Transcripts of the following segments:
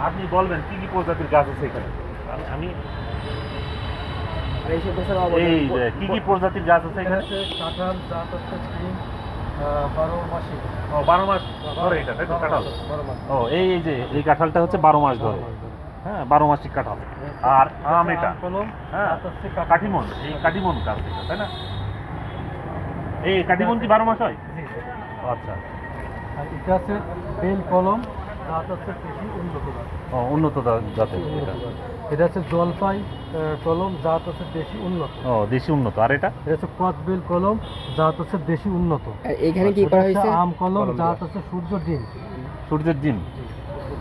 আপনি বলবেন কি কি প্রজাতির গাছ আছে এখানে? আমি এই সব গাছের এই যে কি কি প্রজাতির গাছ আছে এখানে? কাঁঠাল জাত হচ্ছে গ্রিন 12 মাসি। ও 12 মাস ধরে এটা তাই তো কাঁঠাল? 12 মাস। ও এই যে এই কাঁঠালটা হচ্ছে 12 মাস ধরে। হ্যাঁ 12 মাসিক কাঁঠাল। আর আম এটা কলম হ্যাঁ জাত হচ্ছে কাটিমন, এই কাটিমন গাছ এটা তাই না? এই কাটিমন কি 12 মাস হয়? জি। আচ্ছা। আর এটা আছে বেল কলম জাত হচ্ছে বেশি উন্নত জাত। ও উন্নত জাতের উন্নত এটা। জাত। এটা হচ্ছে জলপাই কলম জাত হচ্ছে বেশি উন্নত। ও দেশি উন্নত। আর এটা? এটা হচ্ছে কদবেল কলম জাত হচ্ছে বেশি উন্নত। এখানে কি ওটা করা হচ্ছে হয়েছে? আম কলম জাত হচ্ছে সূর্য ডিম। সূর্যের ডিম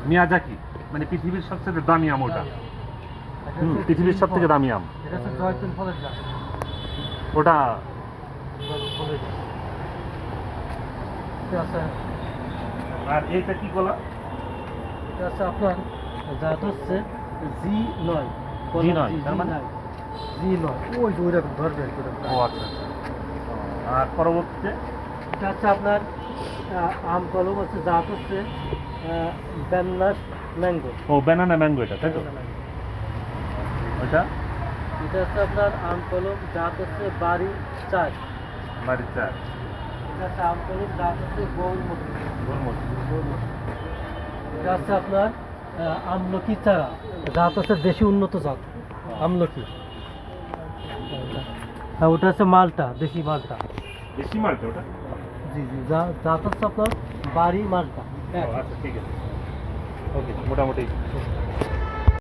মিয়াজাকি, মানে পৃথিবীর সবচেয়ে দামি আম ওটা। পৃথিবীর সব থেকে দামি আম এটা হচ্ছে জয়তুল ফলের গাছ। ওটা। জয়তুল ফলের গাছ। এটা আছে আর এইটা কি কলা? এটা আছে আপনার জাত হচ্ছে G9 G9, তার মানে? G9 ওই যে ওইরকম ধরবে ও আচ্ছা। আর পরবর্তীতে এটা হচ্ছে আপনার আম কলম হচ্ছে জাত হচ্ছে বেনানা ম্যাঙ্গো। ও ব্যানানা ম্যাঙ্গো এটা তাই তো? ওইটা এটা হচ্ছে আপনার আম কলম জাত হচ্ছে বাড়ি চায়। বাড়ির চা এটা হচ্ছে আম কলম জাত হচ্ছে গৌরমতি। গোলমরিচ। এটা হচ্ছে আপনার আমলকি চারা জাত হচ্ছে দেশি উন্নত জাত আমলকি। আর ওটা হচ্ছে মালটা, দেশি মালটা। দেশি মালটা ওটা? জি জি জাত হচ্ছে আপনার বাড়ি মালটা। ও আচ্ছা ঠিক আছে। ওকে মোটামুটি